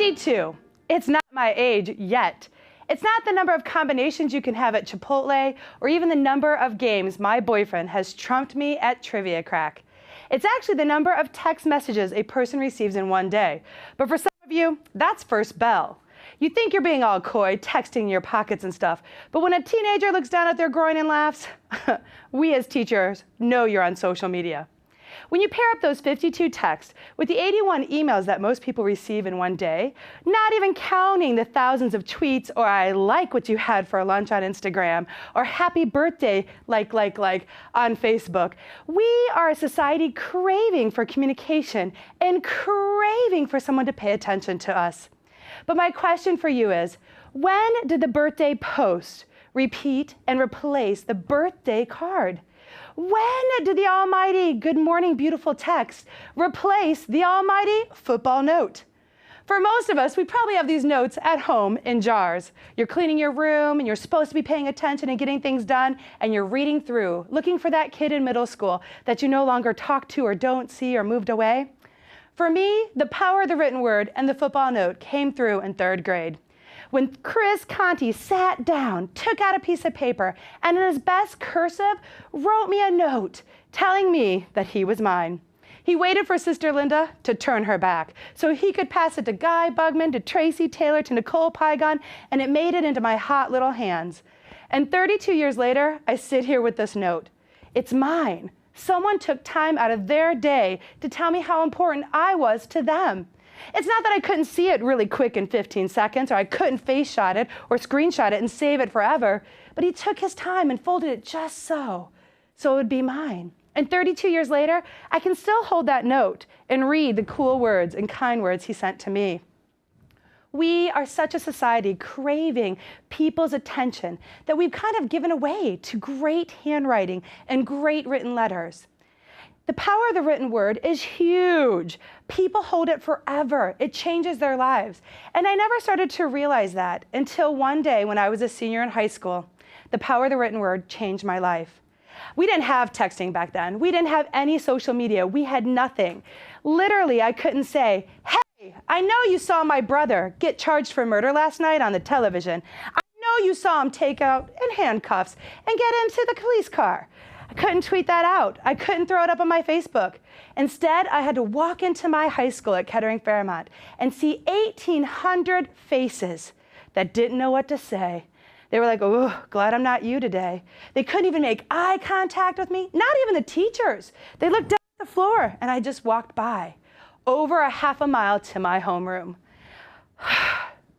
52. It's not my age yet. It's not the number of combinations you can have at Chipotle or even the number of games my boyfriend has trumped me at Trivia Crack. It's actually the number of text messages a person receives in one day. But for some of you, that's first bell. You think you're being all coy, texting in your pockets and stuff, but when a teenager looks down at their groin and laughs, we as teachers know you're on social media. When you pair up those 52 texts with the 81 emails that most people receive in one day, not even counting the thousands of tweets or I like what you had for lunch on Instagram or happy birthday like on Facebook, we are a society craving for communication and craving for someone to pay attention to us. But my question for you is, when did the birthday post repeat and replace the birthday card? When did the almighty good morning beautiful text replace the almighty football note? For most of us, we probably have these notes at home in jars. You're cleaning your room and you're supposed to be paying attention and getting things done, and you're reading through, looking for that kid in middle school that you no longer talk to or don't see or moved away. For me, the power of the written word and the football note came through in 3rd grade. When Chris Conti sat down, took out a piece of paper, and in his best cursive, wrote me a note telling me that he was mine. He waited for Sister Linda to turn her back so he could pass it to Guy Bugman, to Tracy Taylor, to Nicole Pygon, and it made it into my hot little hands. And 32 years later, I sit here with this note. It's mine. Someone took time out of their day to tell me how important I was to them. It's not that I couldn't see it really quick in 15 seconds, or I couldn't face shot it or screenshot it and save it forever, but he took his time and folded it just so it would be mine. And 32 years later, I can still hold that note and read the cool words and kind words he sent to me. We are such a society craving people's attention that we've kind of given away to great handwriting and great written letters. The power of the written word is huge. People hold it forever. It changes their lives. And I never started to realize that until one day when I was a senior in high school. The power of the written word changed my life. We didn't have texting back then. We didn't have any social media. We had nothing. Literally, I couldn't say, hey, I know you saw my brother get charged for murder last night on the television. I know you saw him take out in handcuffs and get into the police car. I couldn't tweet that out. I couldn't throw it up on my Facebook. Instead, I had to walk into my high school at Kettering Fairmont and see 1,800 faces that didn't know what to say. They were like, oh, glad I'm not you today. They couldn't even make eye contact with me, not even the teachers. They looked down at the floor, and I just walked by, over a half a mile to my homeroom.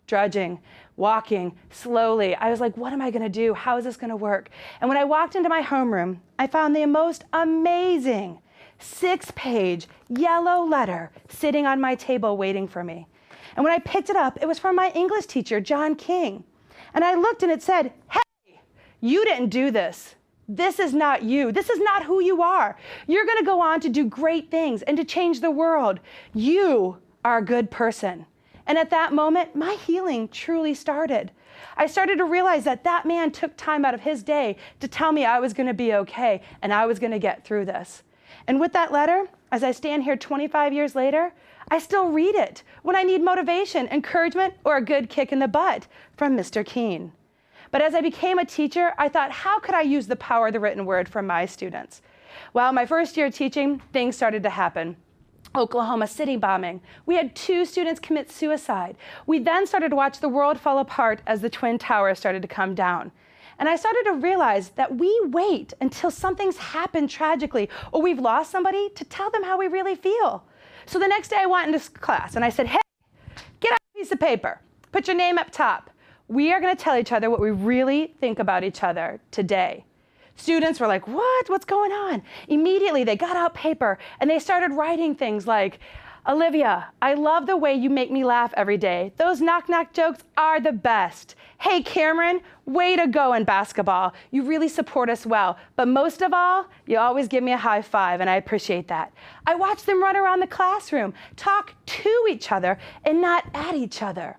Drudging, walking slowly. I was like, what am I going to do? How is this going to work? And when I walked into my homeroom, I found the most amazing 6-page yellow letter sitting on my table waiting for me. And when I picked it up, it was from my English teacher, John King. And I looked and it said, hey, you didn't do this. This is not you. This is not who you are. You're going to go on to do great things and to change the world. You are a good person. And at that moment, my healing truly started. I started to realize that that man took time out of his day to tell me I was going to be okay and I was going to get through this. And with that letter, as I stand here 25 years later, I still read it when I need motivation, encouragement, or a good kick in the butt from Mr. Keene. But as I became a teacher, I thought, how could I use the power of the written word for my students? Well, my first year teaching, things started to happen. Oklahoma City bombing. We had 2 students commit suicide. We then started to watch the world fall apart as the Twin Towers started to come down. And I started to realize that we wait until something's happened tragically or we've lost somebody to tell them how we really feel. So the next day I went into class and I said, hey, get out a piece of paper, put your name up top. We are going to tell each other what we really think about each other today. Students were like, what? What's going on? Immediately they got out paper and they started writing things like, Olivia, I love the way you make me laugh every day. Those knock-knock jokes are the best. Hey, Cameron, way to go in basketball. You really support us well. But most of all, you always give me a high five, and I appreciate that. I watched them run around the classroom, talk to each other, and not at each other.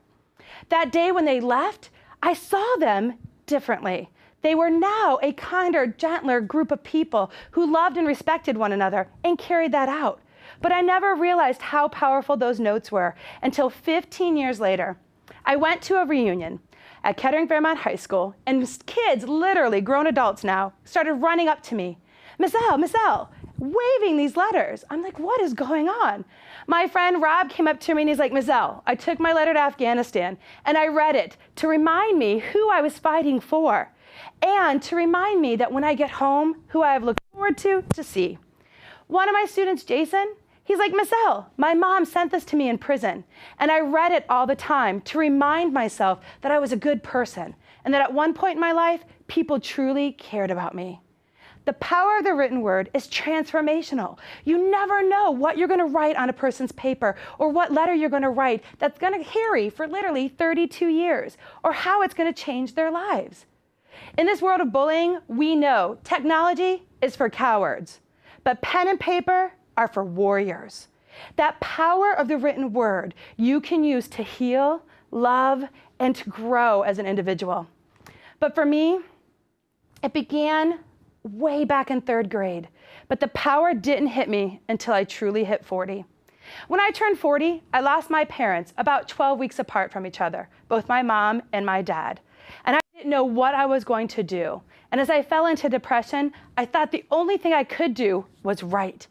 That day when they left, I saw them differently. They were now a kinder, gentler group of people who loved and respected one another and carried that out. but I never realized how powerful those notes were until 15 years later. I went to a reunion at Kettering Fairmont High School, and kids, literally grown adults now, started running up to me. Miss L, waving these letters. I'm like, what is going on? My friend Rob came up to me and he's like, Miss L, I took my letter to Afghanistan and I read it to remind me who I was fighting for and to remind me that when I get home, who I have looked forward to see. One of my students, Jason, he's like, Miss L, my mom sent this to me in prison, and I read it all the time to remind myself that I was a good person and that at one point in my life, people truly cared about me. The power of the written word is transformational. You never know what you're going to write on a person's paper or what letter you're going to write that's going to carry for literally 32 years or how it's going to change their lives. In this world of bullying, we know technology is for cowards, but pen and paper are for warriors. That power of the written word you can use to heal, love, and to grow as an individual. But for me, it began way back in 3rd grade, but the power didn't hit me until I truly hit 40. When I turned 40, I lost my parents about 12 weeks apart from each other, both my mom and my dad. And I didn't know what I was going to do. And as I fell into depression, I thought the only thing I could do was write.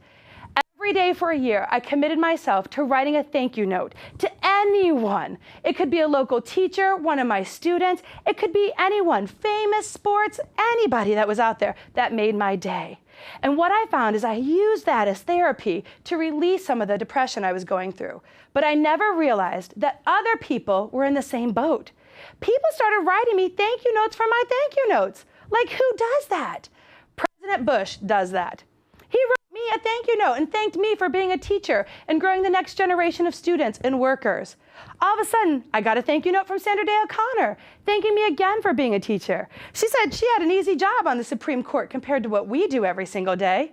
Every day for a year, I committed myself to writing a thank you note to anyone. It could be a local teacher, one of my students. It could be anyone, famous, sports, anybody that was out there that made my day. And what I found is I used that as therapy to release some of the depression I was going through. But I never realized that other people were in the same boat. People started writing me thank you notes for my thank you notes. Like, who does that? President Bush does that. He wrote me a thank you note and thanked me for being a teacher and growing the next generation of students and workers. All of a sudden, I got a thank you note from Sandra Day O'Connor, thanking me again for being a teacher. She said she had an easy job on the Supreme Court compared to what we do every single day.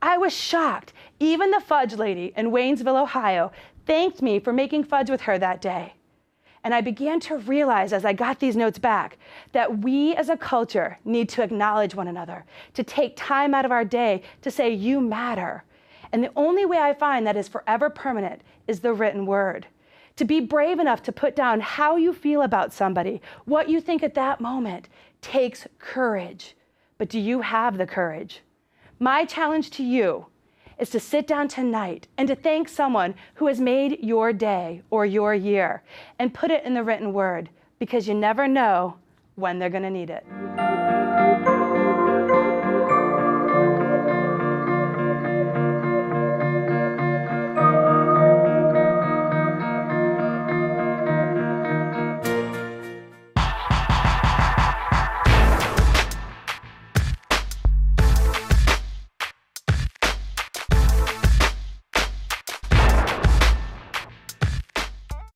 I was shocked. Even the fudge lady in Waynesville, Ohio, thanked me for making fudge with her that day. And I began to realize as I got these notes back that we as a culture need to acknowledge one another, to take time out of our day to say, you matter. And the only way I find that is forever permanent is the written word. To be brave enough to put down how you feel about somebody, what you think at that moment, takes courage. But do you have the courage? My challenge to you is to sit down tonight and to thank someone who has made your day or your year and put it in the written word, because you never know when they're going to need it.